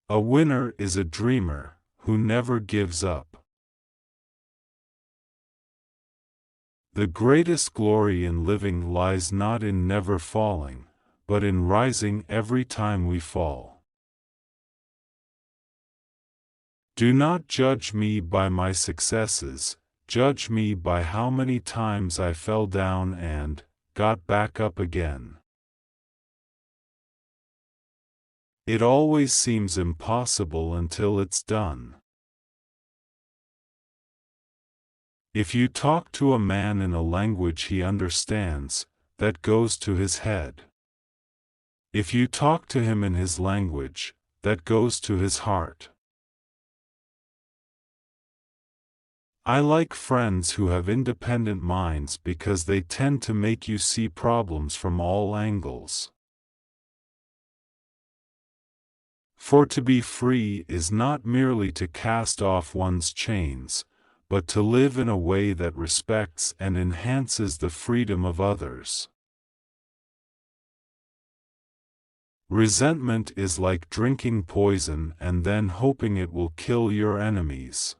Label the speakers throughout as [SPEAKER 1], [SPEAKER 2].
[SPEAKER 1] A winner is a dreamer who never gives up. The greatest glory in living lies not in never falling, but in rising every time we fall. Do not judge me by my successes, judge me by how many times I fell down and got back up again. It always seems impossible until it's done. If you talk to a man in a language he understands, that goes to his head. If you talk to him in his language, that goes to his heart. I like friends who have independent minds because they tend to make you see problems from all angles. For to be free is not merely to cast off one's chains, but to live in a way that respects and enhances the freedom of others. Resentment is like drinking poison and then hoping it will kill your enemies.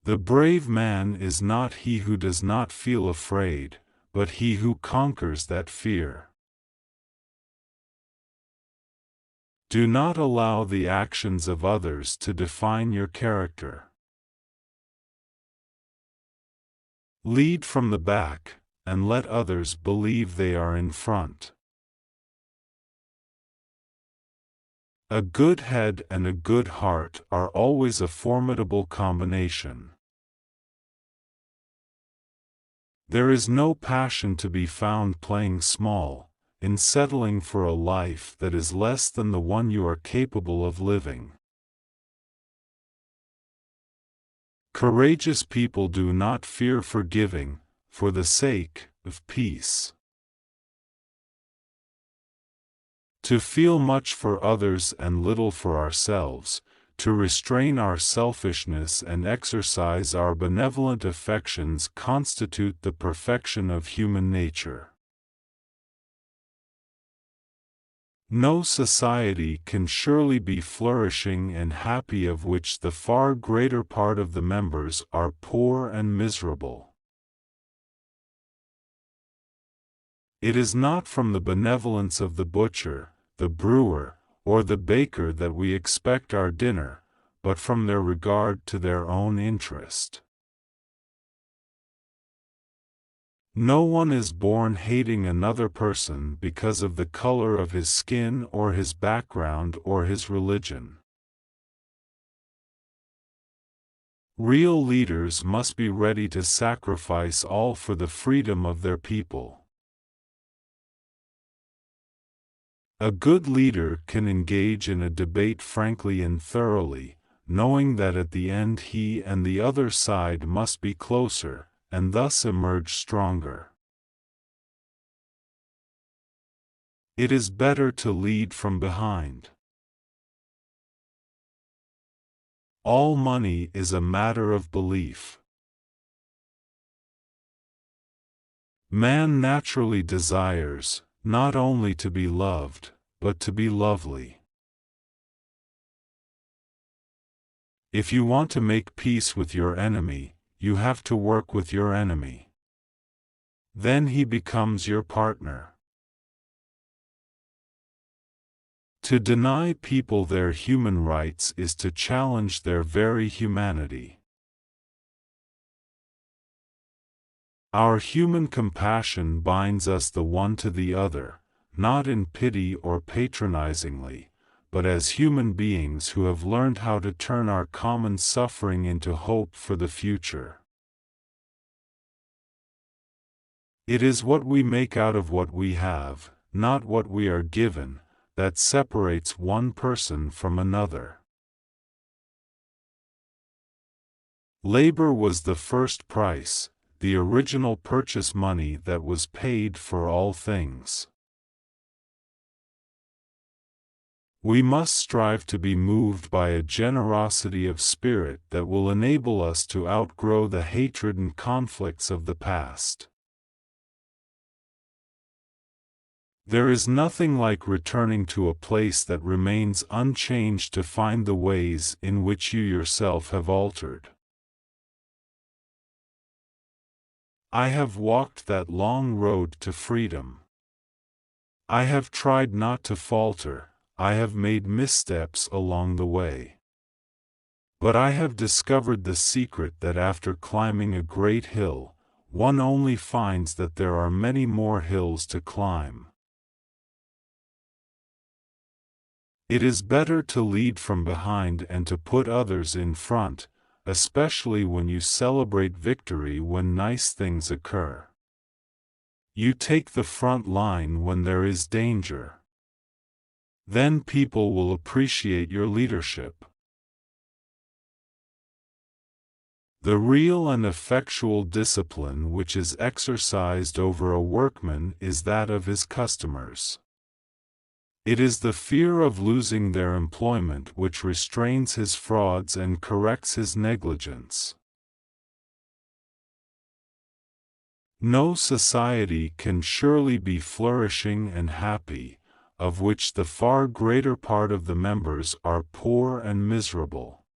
[SPEAKER 1] The brave man is not he who does not feel afraid, but he who conquers that fear. Do not allow the actions of others to define your character. Lead from the back, and let others believe they are in front. A good head and a good heart are always a formidable combination. There is no passion to be found playing small, in settling for a life that is less than the one you are capable of living. Courageous people do not fear forgiving, for the sake of peace. To feel much for others and little for ourselves, to restrain our selfishness and exercise our benevolent affections constitute the perfection of human nature. No society can surely be flourishing and happy of which the far greater part of the members are poor and miserable. It is not from the benevolence of the butcher, the brewer, or the baker that we expect our dinner, but from their regard to their own interest. No one is born hating another person because of the color of his skin or his background or his religion. Real leaders must be ready to sacrifice all for the freedom of their people. A good leader can engage in a debate frankly and thoroughly, knowing that at the end he and the other side must be closer, and thus emerge stronger. It is better to lead from behind. All money is a matter of belief. Man naturally desires, not only to be loved, but to be lovely. If you want to make peace with your enemy, you have to work with your enemy. Then he becomes your partner. To deny people their human rights is to challenge their very humanity. Our human compassion binds us the one to the other, not in pity or patronizingly, but as human beings who have learned how to turn our common suffering into hope for the future. It is what we make out of what we have, not what we are given, that separates one person from another. Labor was the first price, the original purchase money that was paid for all things. We must strive to be moved by a generosity of spirit that will enable us to outgrow the hatred and conflicts of the past. There is nothing like returning to a place that remains unchanged to find the ways in which you yourself have altered. I have walked that long road to freedom. I have tried not to falter, I have made missteps along the way. But I have discovered the secret that after climbing a great hill, one only finds that there are many more hills to climb. It is better to lead from behind and to put others in front, especially when you celebrate victory when nice things occur. You take the front line when there is danger. Then people will appreciate your leadership. The real and effectual discipline which is exercised over a workman is that of his customers. It is the fear of losing their employment which restrains his frauds and corrects his negligence. No society can surely be flourishing and happy, of which the far greater part of the members are poor and miserable.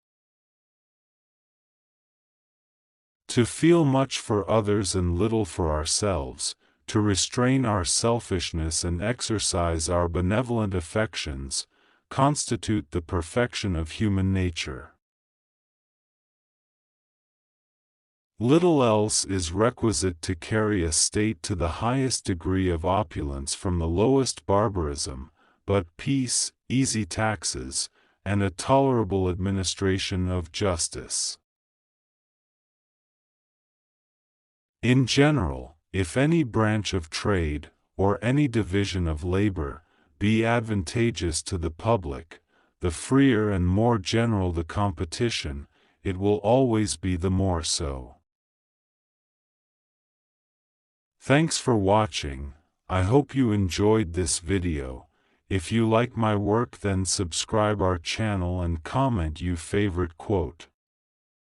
[SPEAKER 1] To feel much for others and little for ourselves, to restrain our selfishness and exercise our benevolent affections, constitute the perfection of human nature. Little else is requisite to carry a state to the highest degree of opulence from the lowest barbarism, but peace, easy taxes, and a tolerable administration of justice. In general, if any branch of trade, or any division of labor, be advantageous to the public, the freer and more general the competition, it will always be the more so. Thanks for watching. I hope you enjoyed this video. If you like my work, then subscribe our channel and comment your favorite quote.